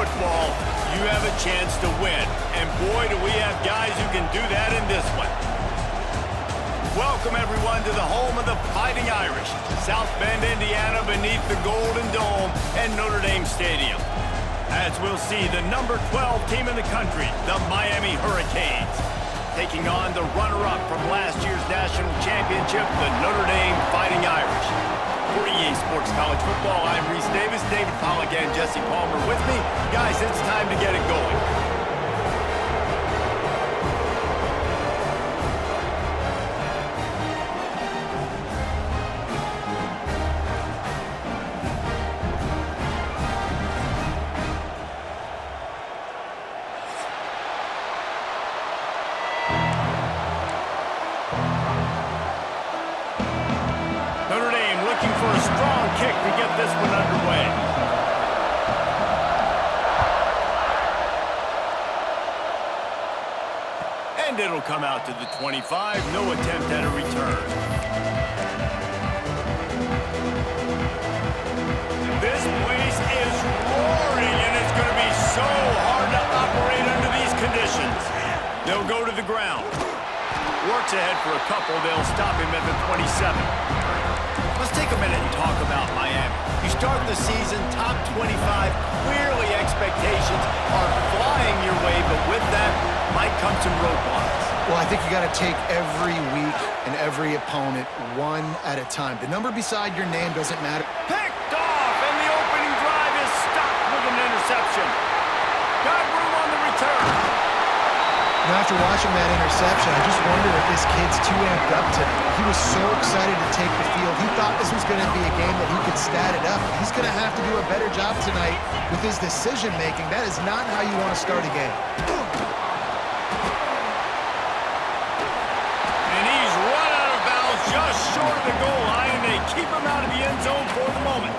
football, you have a chance to win. And boy, do we have guys who can do that in this one. Welcome, everyone, to the home of the Fighting Irish, South Bend, Indiana, beneath the Golden Dome and Notre Dame Stadium. As we'll see, the number 12 team in the country, the Miami Hurricanes, taking on the runner-up from last year's national championship, the Notre Dame Fighting Irish. For EA Sports College Football, I'm Reese Davis, David Pollack, and Jesse Palmer with me. Guys, it's time to get it going. Notre Dame looking for a strong kick to get this one underway. And it'll come out to the 25. No attempt at a return. This place is roaring, and it's going to be so hard to operate under these conditions. They'll go to the ground. Works ahead for a couple. They'll stop him at the 27. Let's take a minute and talk about Miami. You start the season top 25. Clearly expectations are flying your way, but with that might come some roadblocks. Well, I think you got to take every week and every opponent one at a time. The number beside your name doesn't matter. Picked off, and the opening drive is stopped with an interception. Got room on the return. Now, after watching that interception, I just wonder if this kid's too amped up today. He was so excited to take the field. He thought this was going to be a game that he could stat it up. He's going to have to do a better job tonight with his decision-making. That is not how you want to start a game. And he's run out of bounds just short of the goal line, and they keep him out of the end zone for the moment.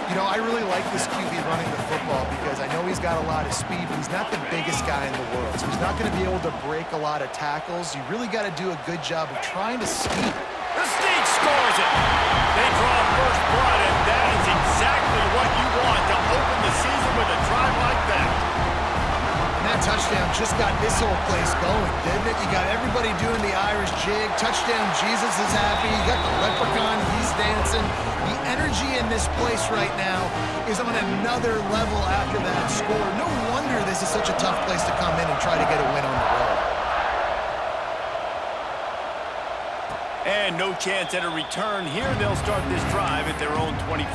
You know, I really like this QB running the football because I know he's got a lot of speed, but he's not the biggest guy in the world. So he's not going to be able to break a lot of tackles. You really got to do a good job of trying to scheme. The Sneak scores it. They draw first blood, and that is exactly what you want to open the season with a drive like that. And that touchdown just got this whole place going, didn't it? You got everybody doing the Irish jig. Touchdown, Jesus is happy. You got the leprechaun, he's dancing. The energy in this place right now is on another level after that score. No wonder this is such a tough place to come in and try to get a win on the road. And no chance at a return here. They'll start this drive at their own 25.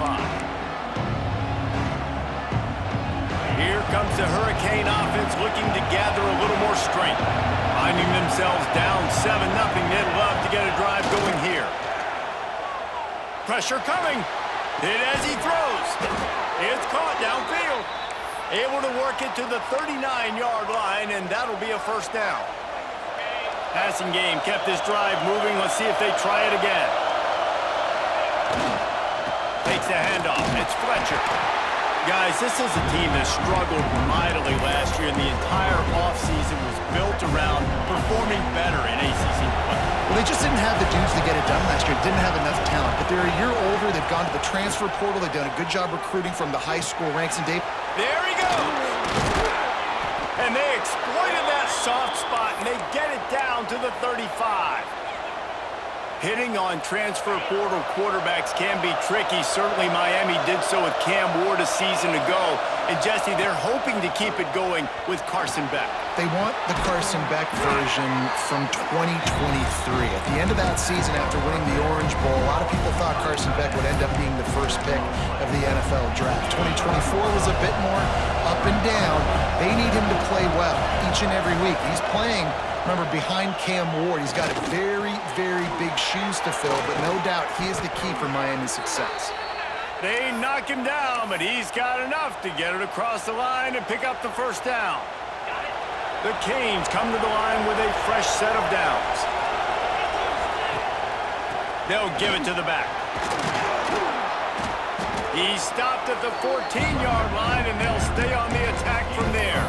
Here comes the Hurricane offense looking to gather a little more strength. Finding themselves down 7-0. They'd love to get a drive going here. Pressure coming. Hit as he throws. It's caught downfield. Able to work it to the 39-yard line, and that'll be a first down. Passing game kept this drive moving. Let's see if they try it again. Takes the handoff. It's Fletcher. Guys, this is a team that struggled mightily last year, and the entire offseason was built around performing better in ACC play. Well, they just didn't have the dudes to get it done last year. Didn't have enough talent. But they're a year older. They've gone to the transfer portal. They've done a good job recruiting from the high school ranks. And Dave, there he goes. And they exploited that soft spot, and they get it down to the 35. Hitting on transfer portal quarterbacks can be tricky. Certainly Miami did so with Cam Ward a season ago. And Jesse, they're hoping to keep it going with Carson Beck. They want the Carson Beck version from 2023. At the end of that season, after winning the Orange Bowl, a lot of people thought Carson Beck would end up being the first pick of the NFL draft. 2024 was a bit more up and down. They need him to play well each and every week. He's playing, remember, behind Cam Ward. He's got very, very big shoes to fill, but no doubt he is the key for Miami's success. They knock him down, but he's got enough to get it across the line and pick up the first down. The Canes come to the line with a fresh set of downs. They'll give it to the back. He stopped at the 14-yard line, and they'll stay on the attack from there.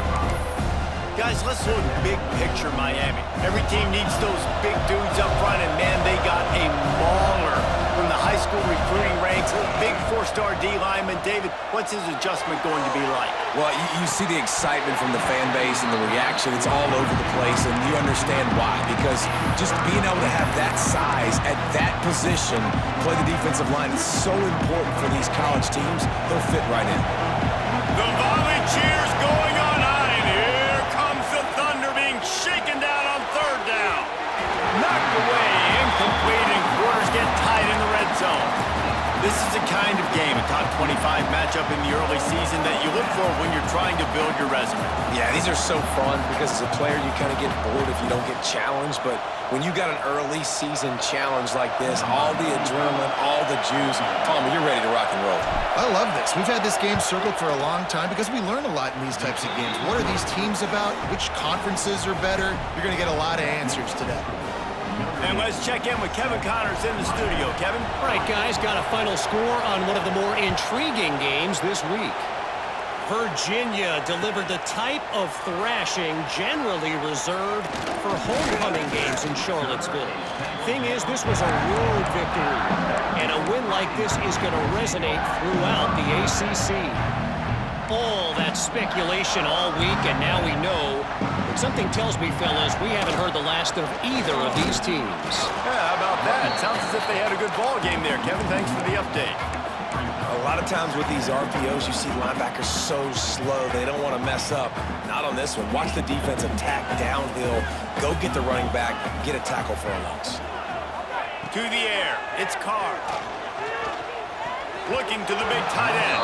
Guys, let's look big picture Miami. Every team needs those big dudes up front, and man, they got a mauler from the high school recruiting ranks, big four-star D lineman. David, what's his adjustment going to be like? Well, you see the excitement from the fan base and the reaction. It's all over the place, and you understand why. Because just being able to have that size at that position, play the defensive line, is so important for these college teams. They'll fit right in. The volley cheers going on high, and here comes the Thunder being shaken down on third down. Knocked away, incomplete, and quarters get tied in the red zone. This is the kind of game, a top 25 matchup in the early season, that you look for when you're trying to build your resume. Yeah, these are so fun because as a player, you kind of get bored if you don't get challenged. But when you got an early season challenge like this, all the adrenaline, all the juice, Palmer, you're ready to rock and roll. I love this. We've had this game circled for a long time because we learn a lot in these types of games. What are these teams about? Which conferences are better? You're going to get a lot of answers today. And let's check in with Kevin Connors in the studio. Kevin? All right, guys, got a final score on one of the more intriguing games this week. Virginia delivered the type of thrashing generally reserved for homecoming games in Charlottesville. Thing is, this was a road victory, and a win like this is going to resonate throughout the ACC. All that speculation all week, and now we know. But something tells me, fellas, we haven't heard the last of either of these teams. Yeah, how about that? Sounds as if they had a good ball game there, Kevin. Thanks for the update. A lot of times with these RPOs, you see linebackers so slow, they don't want to mess up. Not on this one. Watch the defense attack downhill, go get the running back, get a tackle for a loss. To the air, it's Carr. Looking to the big tight end.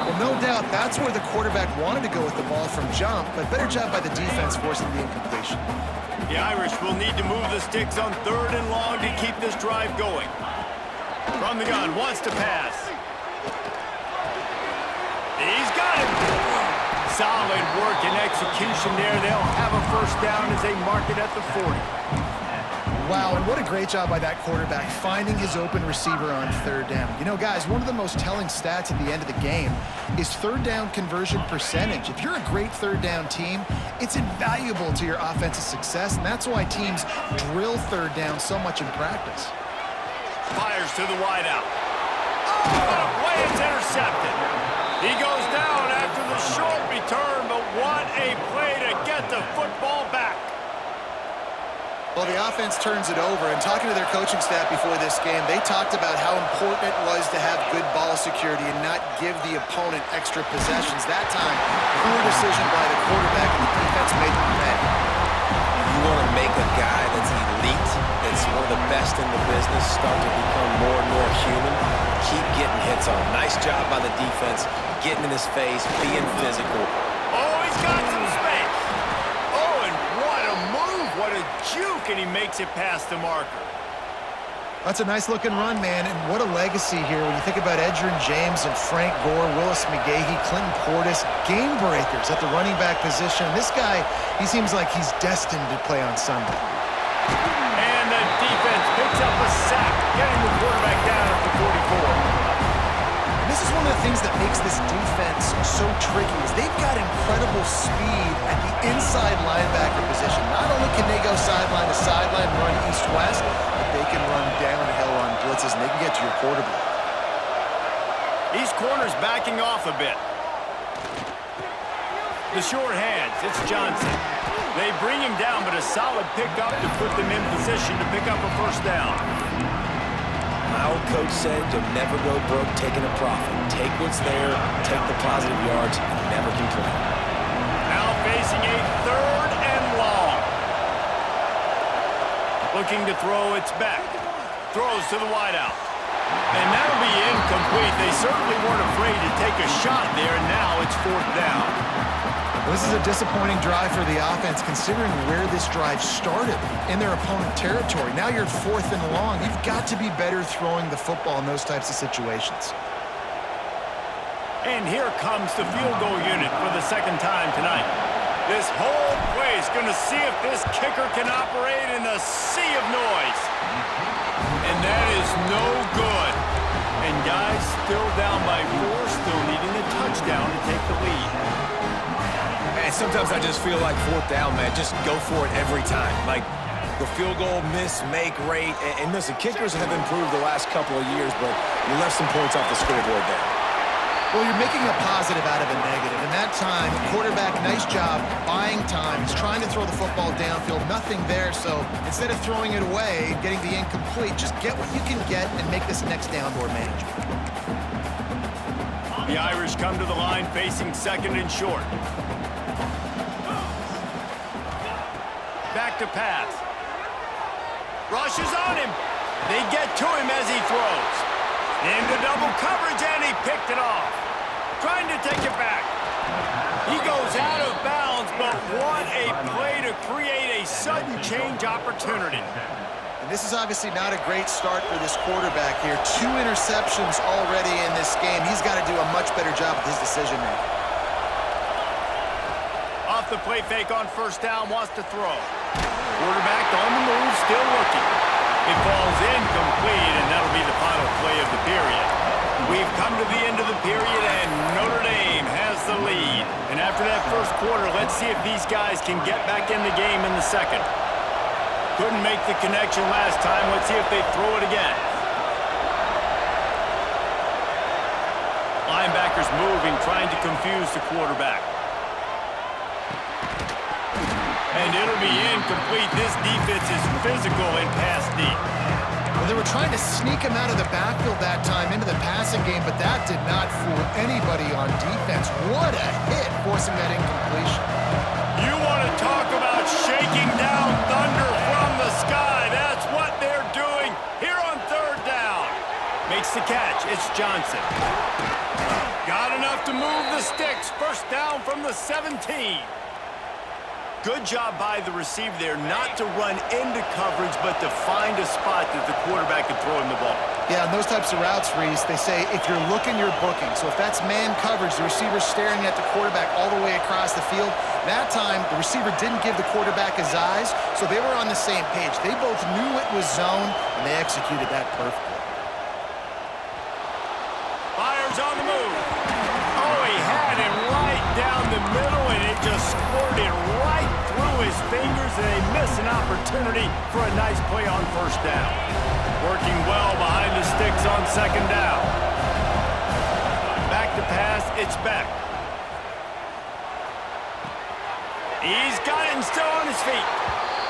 Well, no doubt that's where the quarterback wanted to go with the ball from jump, but better job by the defense forcing the incompletion. The Irish will need to move the sticks on third and long to keep this drive going. From the gun, wants to pass. He's got it. Solid work and execution there. They'll have a first down as they mark it at the 40. Wow, and what a great job by that quarterback, finding his open receiver on third down. You know, guys, one of the most telling stats at the end of the game is third down conversion percentage. If you're a great third down team, it's invaluable to your offensive success, and that's why teams drill third down so much in practice. Fires to the wideout. Oh, play is intercepted. He goes down after the short return, but what a play to get the football back. Well, the offense turns it over, and talking to their coaching staff before this game, they talked about how important it was to have good ball security and not give the opponent extra possessions. That time, poor decision by the quarterback, and the defense made them pay. You want to make a guy that's elite, that's one of the best in the business, start to become more and more human, keep getting hits on him. Nice job by the defense, getting in his face, being physical. Oh, he's got some space. Oh, and what a move, what a juke, and he makes it past the marker. That's a nice-looking run, man, and what a legacy here when you think about Edgerrin James and Frank Gore, Willis McGahee, Clinton Portis, game breakers at the running back position. This guy, he seems like he's destined to play on Sunday. And the defense picks up a sack, getting the quarterback down at the 44. And this is one of the things that makes this defense so tricky is they've got incredible speed at the inside linebacker position. Not only can they go sideline to sideline, run east-west, but they can run downhill on blitzes, and they can get to your quarterback. These corners backing off a bit. The short hands, it's Johnson. They bring him down, but a solid pickup to put them in position to pick up a first down. My old coach said you'll never go broke taking a profit. Take what's there, take the positive yards, and never complain. Now facing a third and long. Looking to throw, it's back. Throws to the wideout. And that'll be incomplete. They certainly weren't afraid to take a shot there, and now it's fourth down. This is a disappointing drive for the offense considering where this drive started in their opponent territory. Now you're at fourth and long. You've got to be better throwing the football in those types of situations. And here comes the field goal unit for the second time tonight. This whole place going to see if this kicker can operate in the sea of noise. And that is no good. And guys still down by 4, still needing a touchdown to take the lead. Man, sometimes I just feel like fourth down, man. Just go for it every time. Like, the field goal miss-make rate. And listen, kickers have improved the last couple of years, but you left some points off the scoreboard there. Well, you're making a positive out of a negative. And that time, quarterback, nice job buying time. He's trying to throw the football downfield. Nothing there, so instead of throwing it away, getting the incomplete, just get what you can get and make this next down more manageable. The Irish come to the line facing second and short. Back to pass. Rushes on him. They get to him as he throws. Into double coverage, and he picked it off. Trying to take it back. He goes out of bounds, but what a play to create a sudden change opportunity. And this is obviously not a great start for this quarterback here. 2 interceptions already in this game. He's got to do a much better job with his decision-making. Off the play fake on first down, wants to throw. Quarterback on the move, still looking. It falls incomplete, and that'll be the final play of the period. We've come to the end of the period, and Notre Dame has the lead. And after that first quarter, let's see if these guys can get back in the game in the second. Couldn't make the connection last time. Let's see if they throw it again. Linebackers moving, trying to confuse the quarterback. And it'll be incomplete. This defense is physical and pass deep. Well, they were trying to sneak him out of the backfield that time into the passing game, but that did not fool anybody on defense. What a hit, forcing that incompletion. You want to talk about shaking down thunder from the sky. That's what they're doing here on third down. Makes the catch. It's Johnson. Got enough to move the sticks. First down from the 17. Good job by the receiver there not to run into coverage, but to find a spot that the quarterback can throw him the ball. Yeah, and those types of routes, Reese, they say if you're looking, you're booking. So if that's man coverage, the receiver's staring at the quarterback all the way across the field. That time, the receiver didn't give the quarterback his eyes, so they were on the same page. They both knew it was zone, and they executed that perfectly. Fires on the move. Oh, he had him right down the middle, and it just squirted right through his fingers, and they miss an opportunity for a nice play on first down. Working well behind the sticks on second down. Back to pass, it's Beck. He's got it and still on his feet.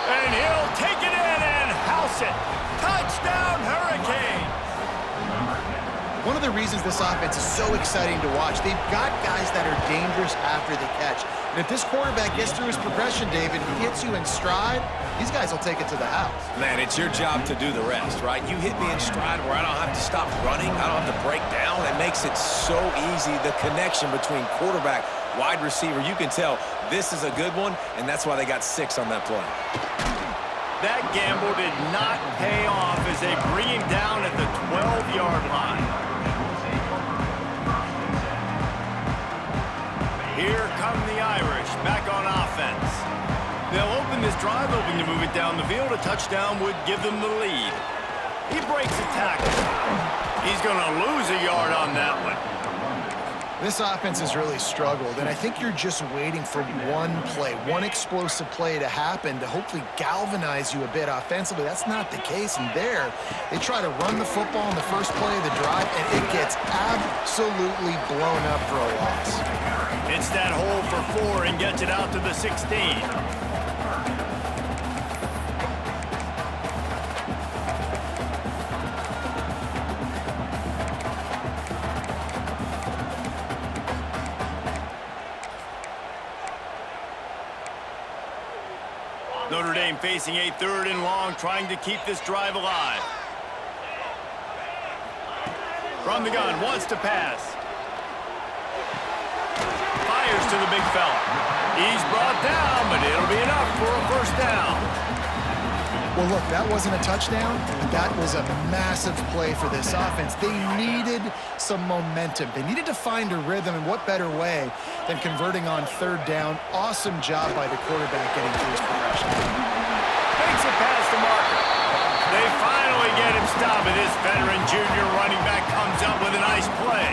And he'll take it in and house it. Touchdown, Hurricane! One of the reasons this offense is so exciting to watch, they've got guys that are dangerous after the catch. And if this quarterback gets through his progression, David, he hits you in stride, these guys will take it to the house. Man, it's your job to do the rest, right? You hit me in stride where I don't have to stop running. I don't have to break down. It makes it so easy. The connection between quarterback, wide receiver, you can tell this is a good one, and that's why they got 6 on that play. That gamble did not pay off as they bring him down at the 12-yard line. Here come the Irish, back on offense. They'll open this drive, hoping to move it down the field. A touchdown would give them the lead. He breaks a tackle. He's going to lose a yard on that one. This offense has really struggled, and I think you're just waiting for one play, one explosive play to happen to hopefully galvanize you a bit offensively. That's not the case, and there, they try to run the football in the first play of the drive, and it gets absolutely blown up for a loss. It's that hole for 4 and gets it out to the 16. Notre Dame facing a 3rd and long, trying to keep this drive alive. From the gun, wants to pass. Fires to the big fella. He's brought down, but it'll be enough for a first down. Well, look, that wasn't a touchdown, but that was a massive play for this offense. They needed some momentum. They needed to find a rhythm, and what better way than converting on 3rd down. Awesome job by the quarterback getting through his progression. Makes it past the marker. They finally get him stopped, and this veteran junior running back comes up with a nice play.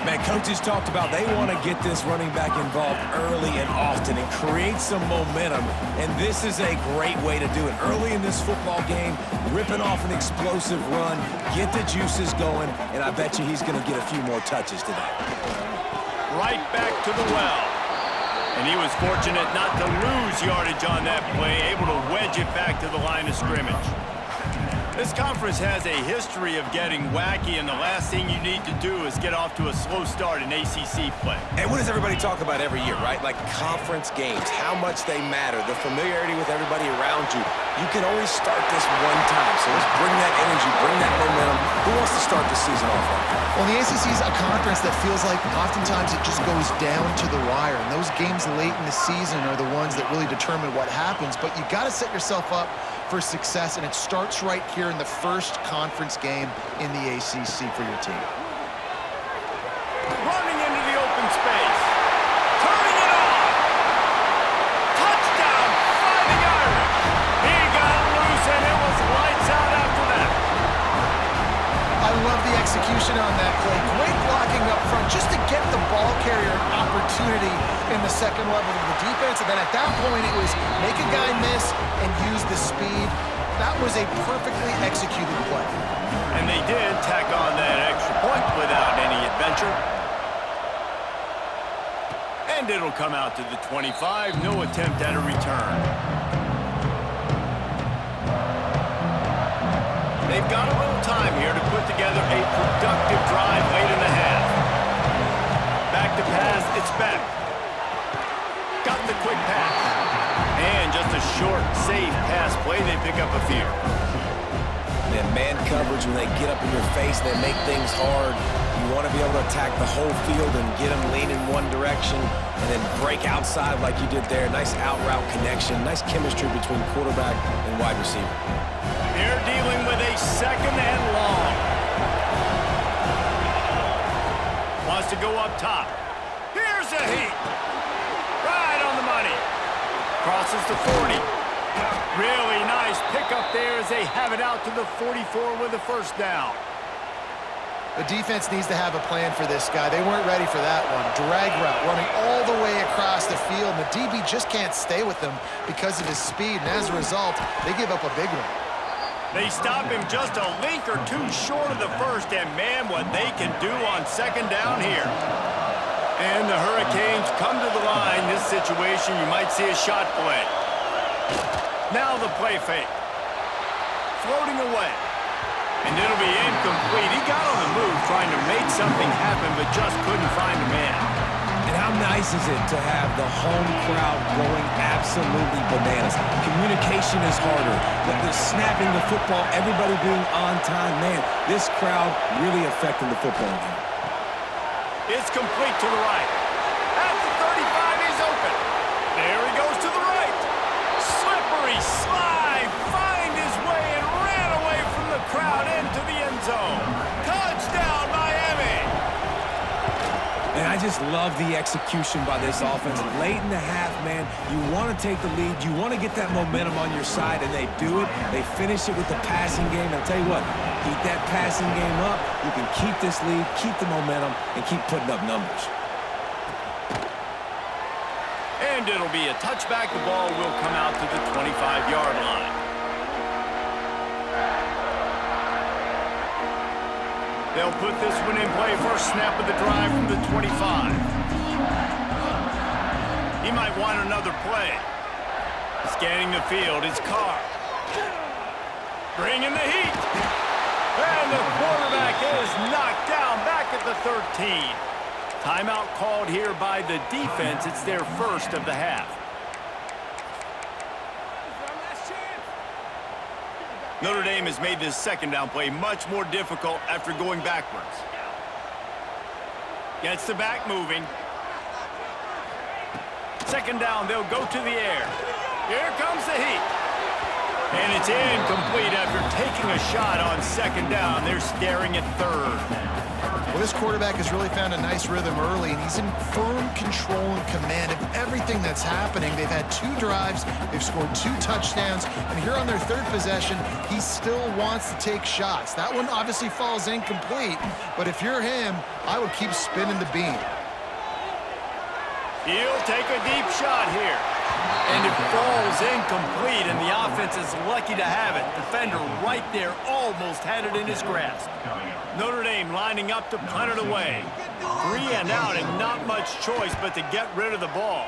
Man, coaches talked about they want to get this running back involved early and often and create some momentum, and this is a great way to do it. Early in this football game, ripping off an explosive run, get the juices going, and I bet you he's going to get a few more touches today. Right back to the well. And he was fortunate not to lose yardage on that play, able to wedge it back to the line of scrimmage. This conference has a history of getting wacky, and the last thing you need to do is get off to a slow start in ACC play. And what does everybody talk about every year, right? Like conference games, how much they matter, the familiarity with everybody around you. You can only start this one time, so let's bring that energy, bring that momentum. Who wants to start the season off like that? Well, the ACC is a conference that feels like oftentimes it just goes down to the wire, and those games late in the season are the ones that really determine what happens, but you got to set yourself up for success, and it starts right here in the first conference game in the ACC for your team. Running into the open space. Turning it on. Touchdown, Fighting Irish. He got loose, and it was lights out after that. I love the execution on that play. Great blocking up front just to get the ball carrier an opportunity in the second level of the defense. And then at that point, it was make a guy miss and use the speed. That was a perfectly executed play. And they did tack on that extra point without any adventure. And it'll come out to the 25. No attempt at a return. They've got a little time here to put together a productive drive late in the half. Back to pass, it's back. Got the quick pass. And just a short, safe pass play, they pick up a few. Man coverage, when they get up in your face, they make things hard. You want to be able to attack the whole field and get them leaning one direction and then break outside like you did there. Nice out route connection, nice chemistry between quarterback and wide receiver. They're dealing with a second and long. Wants to go up top. Here's a heat. Right on the money. Crosses the 40. Really nice pickup there as they have it out to the 44 with a first down. The defense needs to have a plan for this guy. They weren't ready for that one. Drag route running all the way across the field. And the DB just can't stay with him because of his speed. And as a result, they give up a big one. They stop him just a link or two short of the first. And man, what they can do on second down here. And the Hurricanes come to the line. This situation, you might see a shot play. Now the play fake. Floating away. And it'll be incomplete. He got on the move trying to make something happen, but just couldn't find a man. And how nice is it to have the home crowd going absolutely bananas? Communication is harder. The snapping the football, everybody being on time. Man, this crowd really affecting the football game. It's complete to the right. At the 35, he's open. There he goes to the right. Slippery slide. Find his way and ran away from the crowd into the end zone. Touchdown, Miami. And I just love the execution by this offense. Late in the half, man, you want to take the lead. You want to get that momentum on your side, and they do it. They finish it with the passing game. I'll tell you what, keep that passing game up. You can keep this lead, keep the momentum, and keep putting up numbers. And it'll be a touchback. The ball will come out to the 25-yard line. They'll put this one in play. First snap of the drive from the 25. He might want another play. Scanning the field, it's Carr. Bringing the heat. And the quarterback is knocked down back at the 13. Timeout called here by the defense. It's their first of the half. Notre Dame has made this second down play much more difficult after going backwards. Gets the back moving. Second down, they'll go to the air. Here comes the heat. And it's incomplete after taking a shot on second down. They're staring at third. Well, this quarterback has really found a nice rhythm early, and he's in firm control and command of everything that's happening. They've had 2 drives, they've scored 2 touchdowns, and here on their 3rd possession, he still wants to take shots. That one obviously falls incomplete, but if you're him, I would keep spinning the beam. He'll take a deep shot here. And it falls incomplete, and the offense is lucky to have it. Defender right there almost had it in his grasp. Notre Dame lining up to punt it away. 3 and out, and not much choice but to get rid of the ball.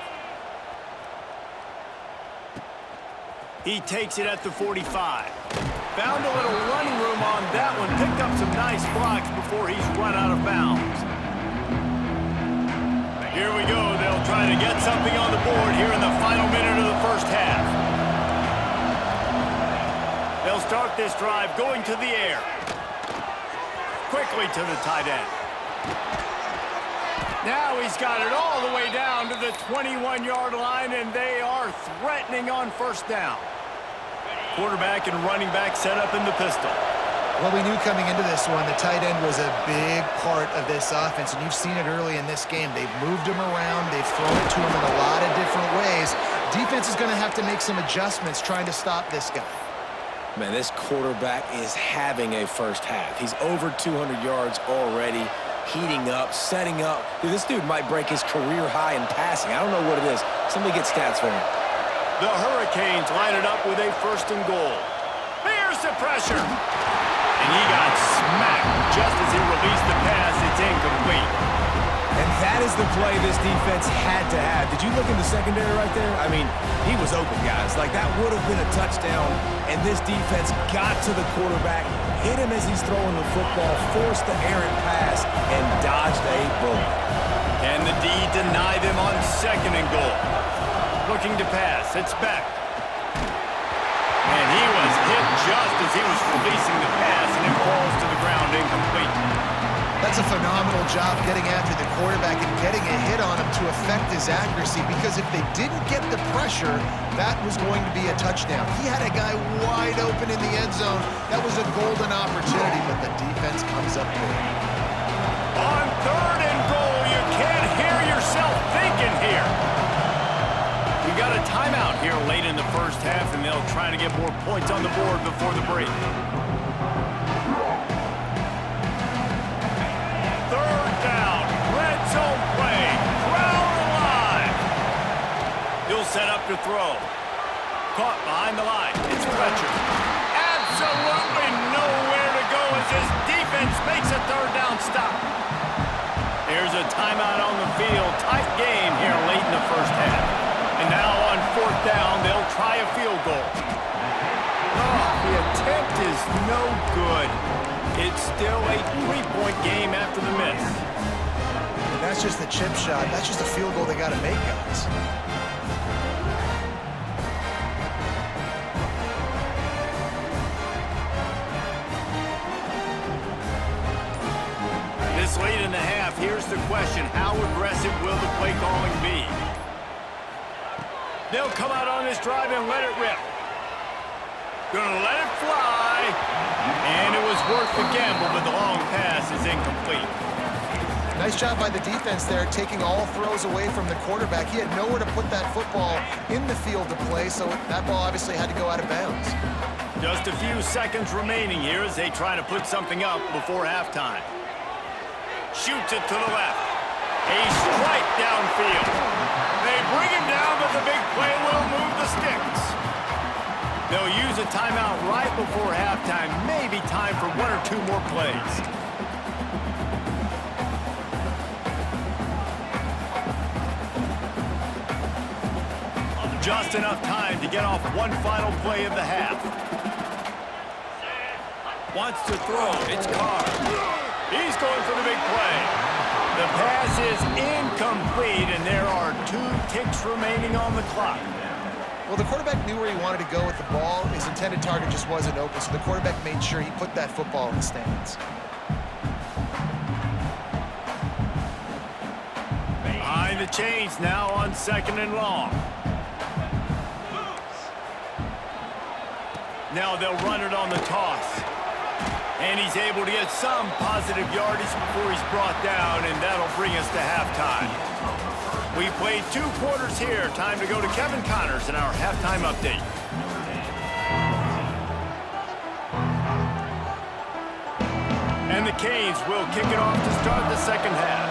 He takes it at the 45. Found a little running room on that one. Picked up some nice blocks before he's run out of bounds. Here we go. They'll try to get something on the board here in the final minute of the first half. They'll start this drive going to the air. Quickly to the tight end. Now he's got it all the way down to the 21-yard line, and they are threatening on first down. Quarterback and running back set up in the pistol. Well, we knew coming into this one, the tight end was a big part of this offense, and you've seen it early in this game. They've moved him around. They've thrown it to him in a lot of different ways. Defense is going to have to make some adjustments trying to stop this guy. Man, this quarterback is having a first half. He's over 200 yards already, heating up, setting up. Dude, this dude might break his career high in passing. I don't know what it is. Somebody get stats for him. The Hurricanes line it up with a 1st and goal. Here's the pressure. And he got smacked just as he released the pass. It's incomplete. And that is the play this defense had to have. Did you look in the secondary right there? I mean, he was open, guys. Like, that would have been a touchdown, and this defense got to the quarterback, hit him as he's throwing the football, forced the errant pass, and dodged a bullet. Can the D deny them on 2nd and goal? Looking to pass. It's back. And he was hit just as he was releasing the pass, and it falls to the ground incomplete. That's a phenomenal job getting after the quarterback and getting a hit on him to affect his accuracy, because if they didn't get the pressure, that was going to be a touchdown. He had a guy wide open in the end zone. That was a golden opportunity, but the defense comes up big. On 3rd and goal, you can't hear yourself thinking here. We got a timeout here late in the first half, and they'll try to get more points on the board before the break. 3rd down, red zone play, crowd alive. He'll set up to throw. Caught behind the line. It's Fletcher. Absolutely nowhere to go as his defense makes a 3rd down stop. There's a timeout on the field. Tight game here late in the first half. And now on 4th down, they'll try a field goal. Oh, the attempt is no good. It's still a 3-point game after the miss. And that's just the chip shot. That's just a field goal they got to make, guys. This late in the half, here's the question. How aggressive will the play calling be? They'll come out on this drive and let it rip. Gonna let it fly. And it was worth the gamble, but the long pass is incomplete. Nice job by the defense there, taking all throws away from the quarterback. He had nowhere to put that football in the field to play, so that ball obviously had to go out of bounds. Just a few seconds remaining here as they try to put something up before halftime. Shoots it to the left. A strike downfield. They bring him down, but the big play will move the sticks. They'll use a timeout right before halftime. Maybe time for 1 or 2 more plays. Just enough time to get off one final play of the half. Wants to throw. It's Carr. He's going for the big play. The pass is incomplete, and there are 2 ticks remaining on the clock. Well, the quarterback knew where he wanted to go with the ball. His intended target just wasn't open, so the quarterback made sure he put that football in the stands. Behind the chains now on 2nd and long. Now they'll run it on the toss. And he's able to get some positive yardage before he's brought down, and that'll bring us to halftime. We played 2 quarters here. Time to go to Kevin Connors in our halftime update. And the Canes will kick it off to start the second half.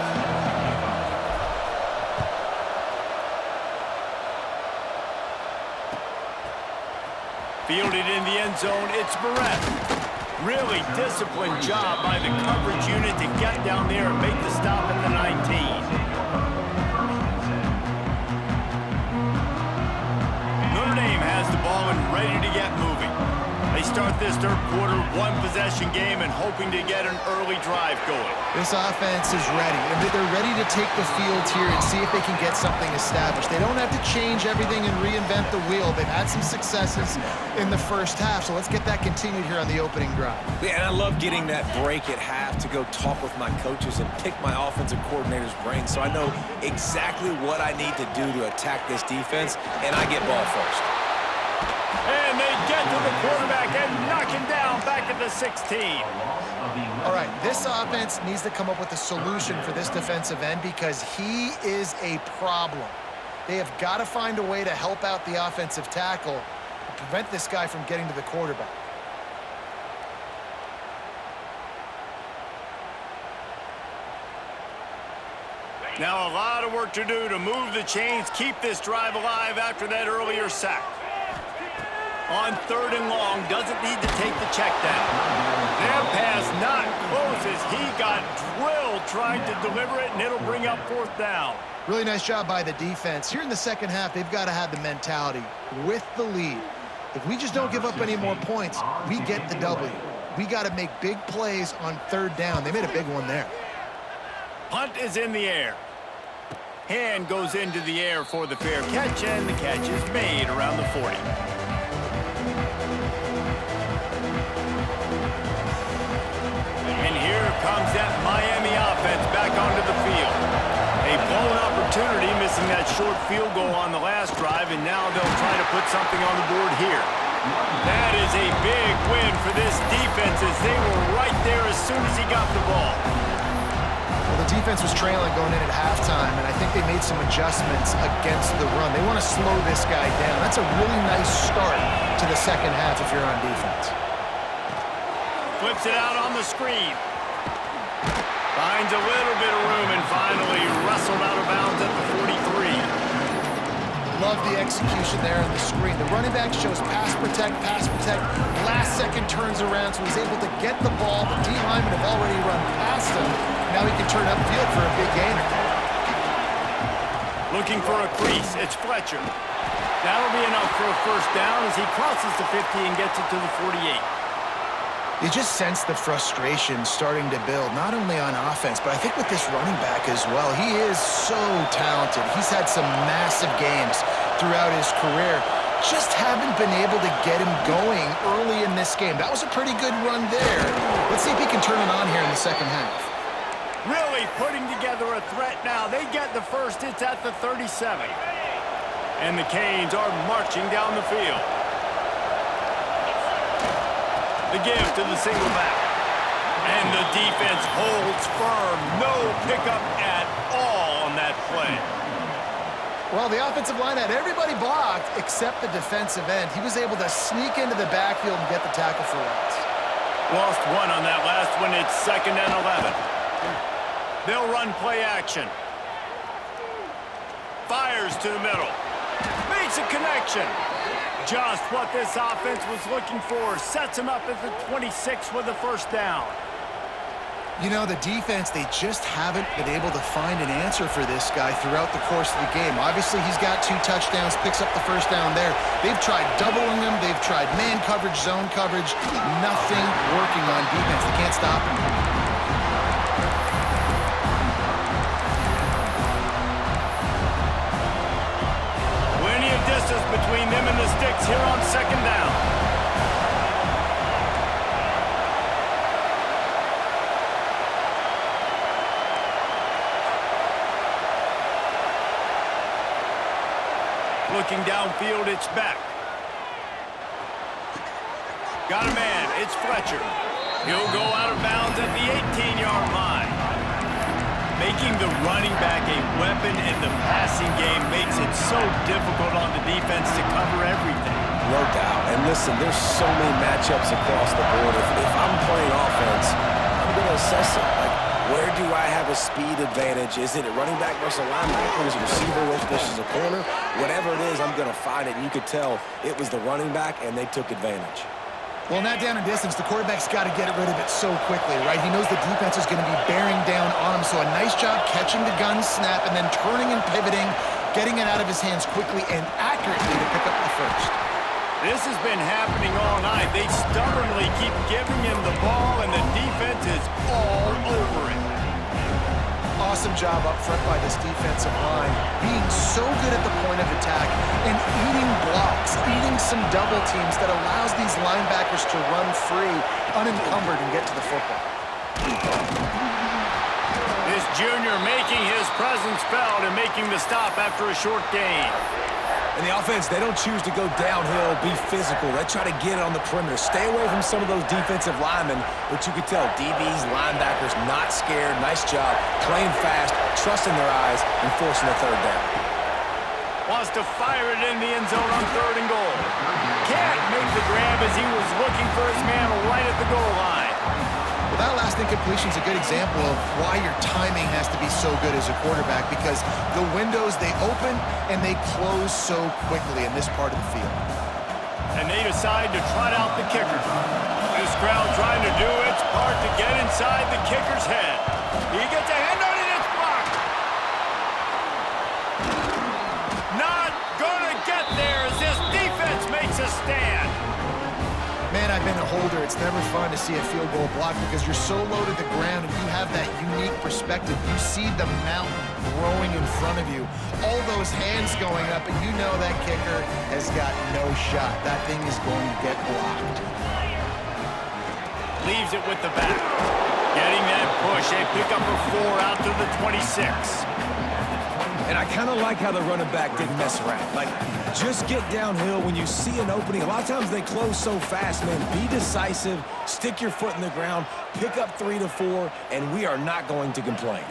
Fielded in the end zone, it's Barrett. Really disciplined job by the coverage unit to get down there and make the stop at the 19. Notre Dame has the ball and ready to get moving. They start this third quarter, 1-possession game and hoping to get an early drive going. This offense is ready, and they're ready to take the field here and see if they can get something established. They don't have to change everything and reinvent the wheel. They've had some successes in the first half, so let's get that continued here on the opening drive. Yeah, and I love getting that break at half to go talk with my coaches and pick my offensive coordinator's brain so I know exactly what I need to do to attack this defense, and I get ball first. And they get to the quarterback and knock him down back at the 16. All right, this offense needs to come up with a solution for this defensive end because he is a problem. They have got to find a way to help out the offensive tackle and prevent this guy from getting to the quarterback. Now a lot of work to do to move the chains, keep this drive alive after that earlier sack. On 3rd and long, doesn't need to take the check down. Their pass not close as he got drilled trying to deliver it, and it'll bring up 4th down. Really nice job by the defense. Here in the second half, they've got to have the mentality with the lead. If we just don't give up any more points, we get the W. We got to make big plays on 3rd down. They made a big one there. Punt is in the air. Hand goes into the air for the fair catch, and the catch is made around the 40. And here comes that Miami offense back onto the field. A blown opportunity, missing that short field goal on the last drive, and now they'll try to put something on the board here. That is a big win for this defense as they were right there as soon as he got the ball. Well, the defense was trailing going in at halftime, and I think they made some adjustments against the run. They want to slow this guy down. That's a really nice start to the second half if you're on defense. Flips it out on the screen. Finds a little bit of room and finally wrestled out of bounds at the 43. Love the execution there on the screen. The running back shows pass protect. Last second turns around, so he's able to get the ball. The D-linemen have already run past him. Now he can turn upfield for a big gainer. Looking for a crease. It's Fletcher. That'll be enough for a 1st down as he crosses the 50 and gets it to the 48. You just sense the frustration starting to build, not only on offense, but I think with this running back as well. He is so talented. He's had some massive games throughout his career. Just haven't been able to get him going early in this game. That was a pretty good run there. Let's see if he can turn it on here in the second half. Really putting together a threat now. They get the first. It's at the 37. And the Canes are marching down the field. The give to the single back. And the defense holds firm. No pickup at all on that play. Well, the offensive line had everybody blocked except the defensive end. He was able to sneak into the backfield and get the tackle for loss. Lost 1 on that last one. It's 2nd and 11. They'll run play action. Fires to the middle. Makes a connection. Just what this offense was looking for. Sets him up at the 26 with a 1st down. You know, the defense, they just haven't been able to find an answer for this guy throughout the course of the game. Obviously, he's got 2 touchdowns, picks up the 1st down there. They've tried doubling him. They've tried man coverage, zone coverage. Nothing working on defense. They can't stop him. Plenty of distance between them and the sticks here on 2nd down. Looking downfield, it's back. Got a man, it's Fletcher. He'll go out of bounds at the 18-yard line. Making the running back a weapon in the passing game makes it so difficult on the defense to cover everything. No doubt. And listen, there's so many matchups across the board. If I'm playing offense, I'm going to assess it. Like, where do I have a speed advantage? Is it a running back versus a linebacker? Is it a receiver versus a corner? Whatever it is, I'm going to find it. And you could tell it was the running back, and they took advantage. Well, in that down and distance, the quarterback's got to get rid of it so quickly, right? He knows the defense is going to be bearing down on him, so a nice job catching the gun snap and then turning and pivoting, getting it out of his hands quickly and accurately to pick up the first. This has been happening all night. They stubbornly keep giving him the ball, and the defense is all over it. Awesome job up front by this defensive line, being so good at the point of attack and eating blocks, eating some double teams that allows these linebackers to run free, unencumbered, and get to the football. This junior making his presence felt and making the stop after a short gain. And the offense, they don't choose to go downhill, be physical. They try to get it on the perimeter. Stay away from some of those defensive linemen, but you could tell DBs, linebackers, not scared. Nice job, playing fast, trusting their eyes, and forcing a third down. Wants to fire it in the end zone on 3rd and goal. Can't make the grab as he was looking for his man right at the goal line. Well, that last incompletion is a good example of why your timing has to be so good as a quarterback, because the windows, they open and they close so quickly in this part of the field. And they decide to trot out the kicker. This crowd trying to do its part to get inside the kicker's head. He gets a hand on it, it's blocked. Not gonna get there as this defense makes a stand. Man, I've been a holder. It's never fun to see a field goal blocked because you're so low to the ground and you have that unique perspective. You see the mountain growing in front of you, all those hands going up, and you know that kicker has got no shot. That thing is going to get blocked. Leaves it with the back. Getting that push. They pick up a 4 out to the 26. And I kind of like how the running back didn't mess around. Like, just get downhill when you see an opening. A lot of times they close so fast, man. Be decisive, stick your foot in the ground, pick up 3 to 4, and we are not going to complain.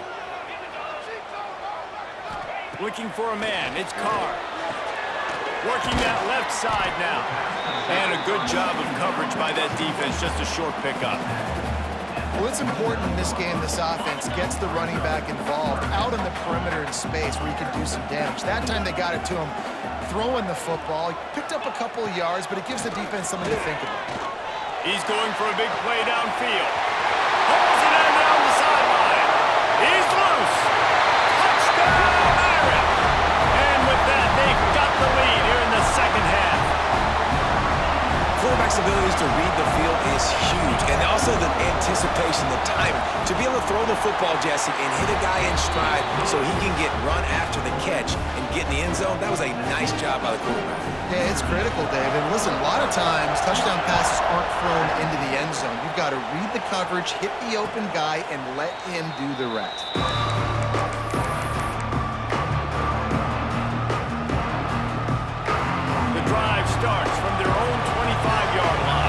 Looking for a man. It's Carr. Working that left side now. And a good job of coverage by that defense. Just a short pickup. Well, it's important in this game, this offense gets the running back involved out on the perimeter in space where he can do some damage. That time they got it to him throwing the football. He picked up a couple of yards, but it gives the defense something to think about. He's going for a big play downfield. Holds it in down the sideline. He's loose. Touchdown, Irish. And with that, they've got the lead here in the second half. Quarterback's abilities to read the field is huge, and also the anticipation, the timing. To be able to throw the football, Jesse, and hit a guy in stride so he can get run after the catch and get in the end zone, that was a nice job by the quarterback. Yeah, it's critical, Dave. And listen, a lot of times touchdown passes aren't thrown into the end zone. You've got to read the coverage, hit the open guy, and let him do the rest. The drive starts from their own 25-yard line.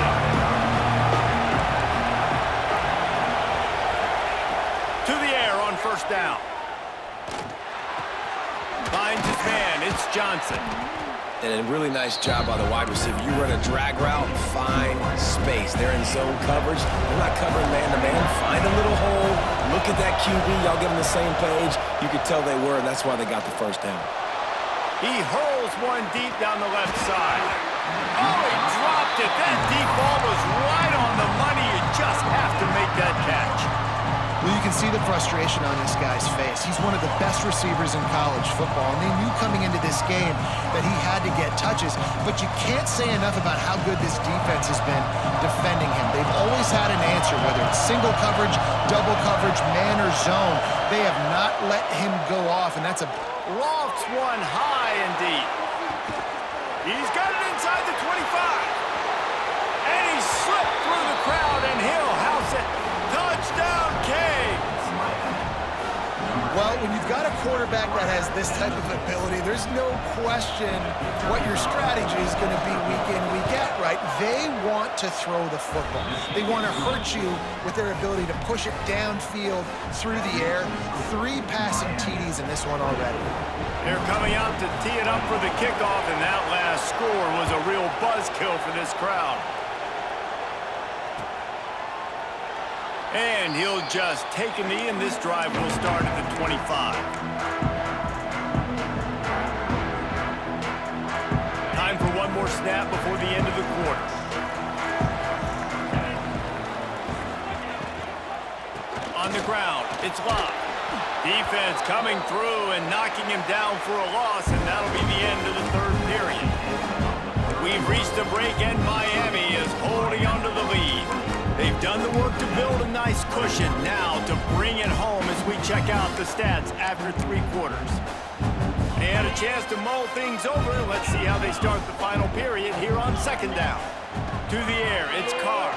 To the air on 1st down. Finds his man. It's Johnson. And a really nice job by the wide receiver. You run a drag route, find space. They're in zone coverage. They're not covering man-to-man. Find a little hole. Look at that QB. Y'all get on the same page. You could tell they were, and that's why they got the 1st down. He hurls one deep down the left side. Oh, he dropped it. That deep ball was right on the money. You just have to make that catch. Well, you can see the frustration on this guy's face. He's one of the best receivers in college football, and they knew coming into this game that he had to get touches, but you can't say enough about how good this defense has been defending him. They've always had an answer, whether it's single coverage, double coverage, man or zone. They have not let him go off, and that's a Lofts one high and deep. He's got it inside the 25. And he slipped through the crowd, and he'll house it. Touchdown, Canes. Well, when you've got a quarterback that has this type of ability, there's no question what your strategy is going to be week in, week out, right? They want to throw the football. They want to hurt you with their ability to push it downfield through the air. 3 passing TDs in this one already. They're coming out to tee it up for the kickoff, and that last score was a real buzzkill for this crowd. And he'll just take a knee, and this drive will start at the 25. Time for one more snap before the end of the quarter. On the ground, it's locked. Defense coming through and knocking him down for a loss, and that'll be the end of the third period. We've reached a break, and Miami is holding on to the lead. They've done the work to build a nice cushion now to bring it home as we check out the stats after 3 quarters. They had a chance to mull things over. Let's see how they start the final period here on 2nd down. To the air, it's Carr.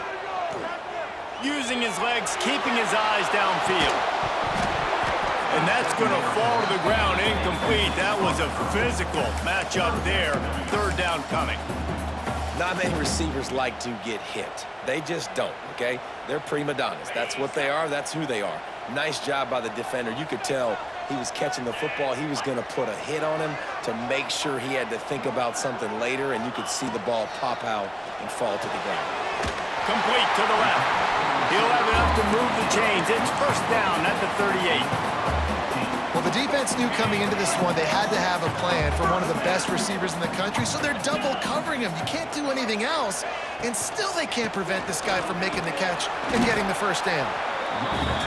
Using his legs, keeping his eyes downfield. And that's going to fall to the ground incomplete. That was a physical matchup there. 3rd down coming. Not many receivers like to get hit. They just don't, okay? They're prima donnas. That's what they are. That's who they are. Nice job by the defender. You could tell he was catching the football. He was going to put a hit on him to make sure he had to think about something later, and you could see the ball pop out and fall to the ground. Complete to the left. He'll have enough to move the chains. It's 1st down at the 38. Well, the defense knew coming into this one they had to have a plan for one of the best receivers in the country, so they're double covering him. You can't do anything else, and still they can't prevent this guy from making the catch and getting the 1st down.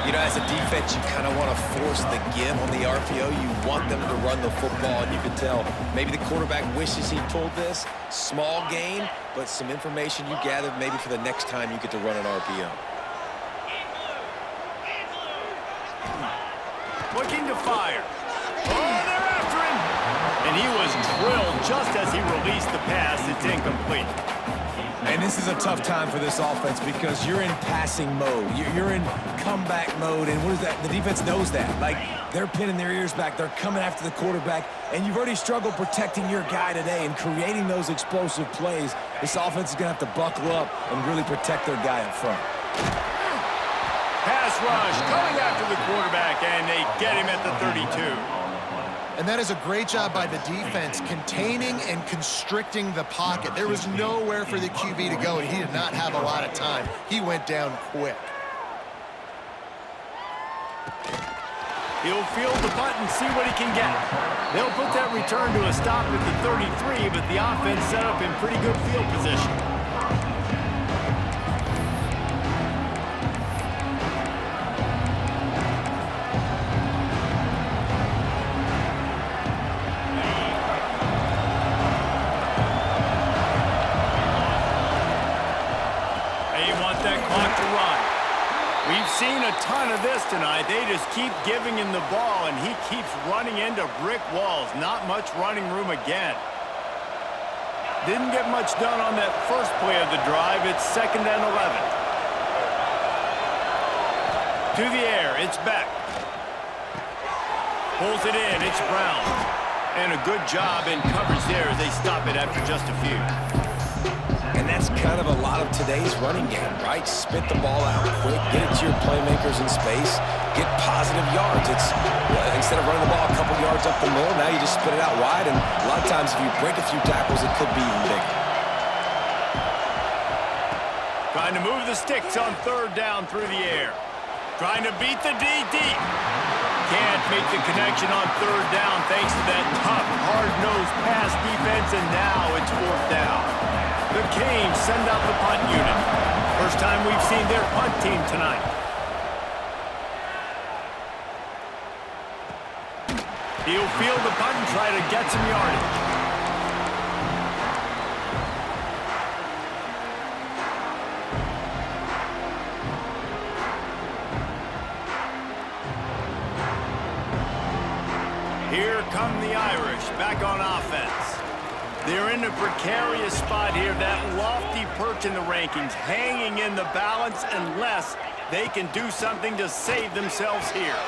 You know, as a defense, you kind of want to force the give on the RPO. You want them to run the football, and you can tell maybe the quarterback wishes he pulled this. Small gain, but some information you gathered maybe for the next time you get to run an RPO. Looking to fire. Oh, they're after him! And he was drilled just as he released the pass. It's incomplete. And this is a tough time for this offense because you're in passing mode. You're in comeback mode, and what is that? The defense knows that. Like, they're pinning their ears back. They're coming after the quarterback, and you've already struggled protecting your guy today and creating those explosive plays. This offense is going to have to buckle up and really protect their guy up front. Pass rush coming after the quarterback, and they get him at the 32. And that is a great job by the defense, containing and constricting the pocket. There was nowhere for the QB to go, and he did not have a lot of time. He went down quick. He'll field the punt and see what he can get. They'll put that return to a stop at the 33, but the offense set up in pretty good field position. We've seen a ton of this tonight. They just keep giving him the ball, and he keeps running into brick walls. Not much running room again. Didn't get much done on that first play of the drive. It's 2nd and 11. To the air, it's Beck. Pulls it in, it's Brown. And a good job in coverage there as they stop it after just a few. And that's kind of a lot of today's running game, right? Spit the ball out quick, get it to your playmakers in space, get positive yards. It's instead of running the ball a couple yards up the middle, now you just spit it out wide, and a lot of times if you break a few tackles, it could be even bigger. Trying to move the sticks on 3rd down through the air. Trying to beat the D deep. Can't make the connection on 3rd down thanks to that tough, hard-nosed pass defense, and now it's 4th down. The Canes send out the punt unit. First time we've seen their punt team tonight. He'll field the punt and try to get some yardage. Here come the Irish back on offense. They're in a precarious spot here, that lofty perch in the rankings, hanging in the balance unless they can do something to save themselves here.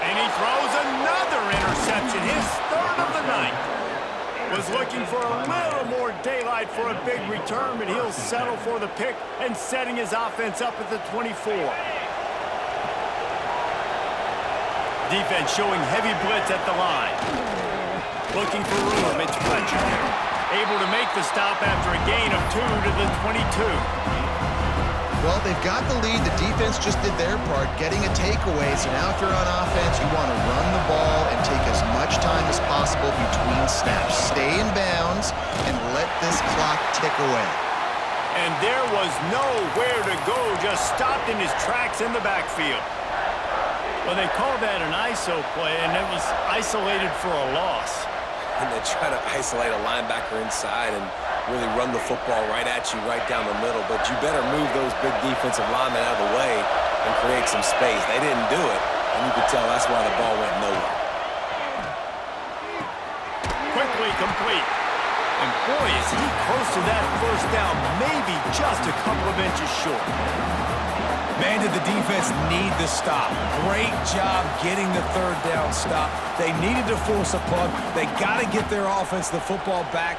And he throws another interception, his third of the night. Was looking for a little more daylight for a big return, but he'll settle for the pick and setting his offense up at the 24. Defense showing heavy blitz at the line. Looking for room, it's Fletcher. Able to make the stop after a gain of 2 to the 22. Well, they've got the lead. The defense just did their part, getting a takeaway. So now if you're on offense, you want to run the ball and take as much time as possible between snaps. Stay in bounds and let this clock tick away. And there was nowhere to go, just stopped in his tracks in the backfield. Well, they called that an ISO play, and it was isolated for a loss. And they try to isolate a linebacker inside and really run the football right at you, right down the middle. But you better move those big defensive linemen out of the way and create some space. They didn't do it, and you could tell that's why the ball went nowhere. Quickly complete. And boy, is he close to that first down, maybe just a couple of inches short. Man, did the defense need the stop. Great job getting the third down stop. They needed to force a punt. They got to get their offense the football back.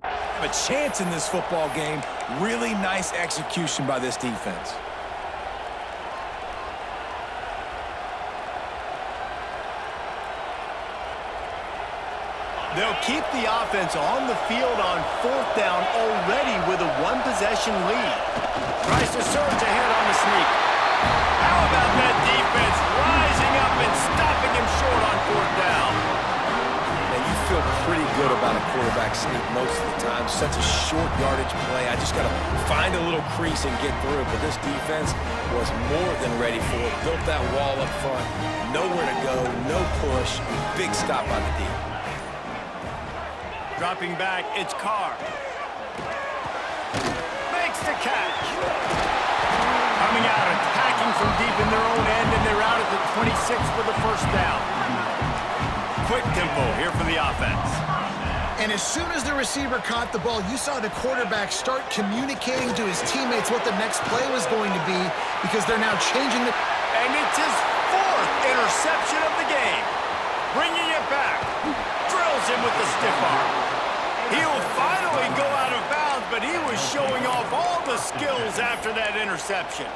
Have a chance in this football game. Really nice execution by this defense. They'll keep the offense on the field on fourth down already with a one-possession lead. Tries to surge ahead on the sneak. How about that defense rising up and stopping him short on fourth down? Man, you feel pretty good about a quarterback sneak most of the time. Such a short yardage play. I just got to find a little crease and get through it. But this defense was more than ready for it. Built that wall up front. Nowhere to go, no push. Big stop by the D. Dropping back, it's Carr. Makes the catch. Coming out, attacking from deep in their own end, and they're out at the 26 with the first down. Quick tempo here for the offense. And as soon as the receiver caught the ball, you saw the quarterback start communicating to his teammates what the next play was going to be because they're now changing the... And it's his fourth interception of the game. Bringing it back. Drills him with the stiff arm. He'll finally go out of bounds, but he was showing off all the skills after that interception.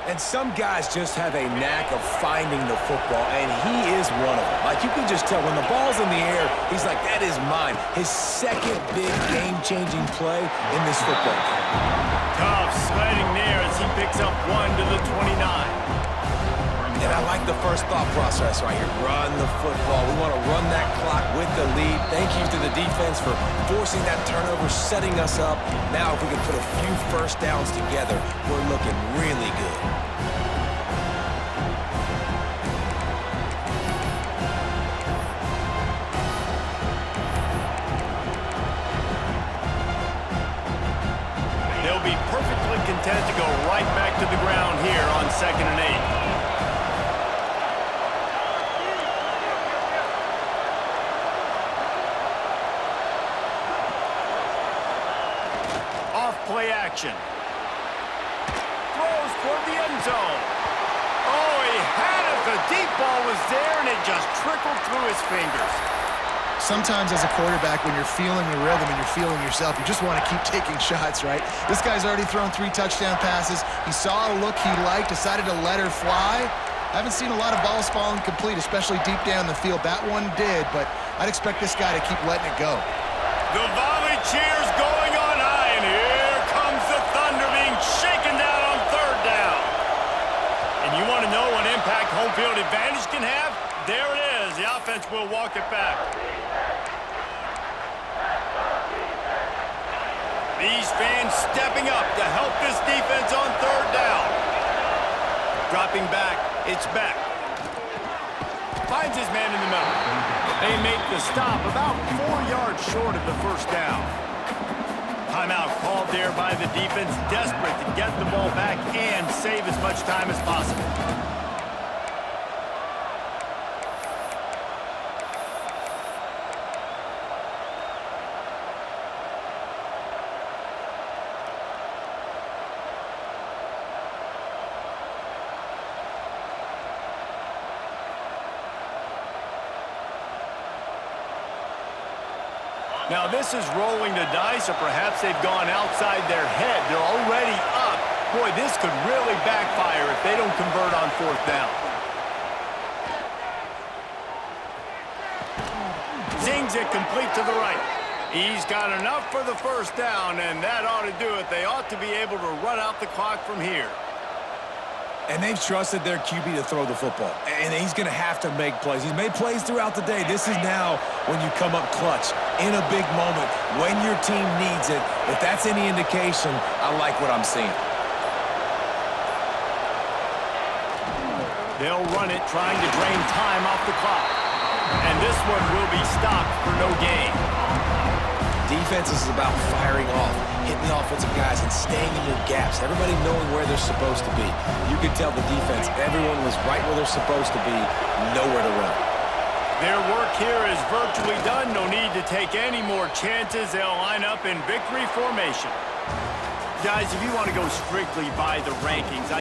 And some guys just have a knack of finding the football, and he is one of them. Like, you can just tell when the ball's in the air, he's like, that is mine. His second big game-changing play in this football game. Tough sledding there as he picks up 1 to the 29. And I like the first thought process right here. Run the football. We want to run that clock with the lead. Thank you to the defense for forcing that turnover, setting us up. Now, if we can put a few first downs together, we're looking really good. They'll be perfectly content to go right back to the ground here on 2nd and 8. Play action. Throws toward the end zone. Oh, he had it. The deep ball was there, and it just trickled through his fingers. Sometimes as a quarterback, when you're feeling the rhythm and you're feeling yourself, you just want to keep taking shots, right? This guy's already thrown 3 touchdown passes. He saw a look he liked, decided to let her fly. I haven't seen a lot of balls falling complete, especially deep down the field. That one did, but I'd expect this guy to keep letting it go. The volley cheers going on high, and here comes the thunder being shaken down on 3rd down. And you want to know what impact home field advantage can have? There it is. The offense will walk it back. These fans stepping up to help this defense on 3rd down. Dropping back, it's Beck. Finds his man in the middle. They make the stop about 4 yards short of the first down. Timeout called there by the defense, desperate to get the ball back and save as much time as possible. Now this is rolling the dice, or perhaps they've gone outside their head. They're already up. Boy, this could really backfire if they don't convert on fourth down. Zings it complete to the right. He's got enough for the first down, and that ought to do it. They ought to be able to run out the clock from here. And they've trusted their QB to throw the football. And he's going to have to make plays. He's made plays throughout the day. This is now when you come up clutch in a big moment when your team needs it. If that's any indication, I like what I'm seeing. They'll run it, trying to drain time off the clock. And this one will be stopped for no gain. Defense is about firing off, hitting the offensive guys, and staying in your gaps. Everybody knowing where they're supposed to be. You could tell the defense, everyone was right where they're supposed to be, nowhere to run. Their work here is virtually done. No need to take any more chances. They'll line up in victory formation. Guys, if you want to go strictly by the rankings,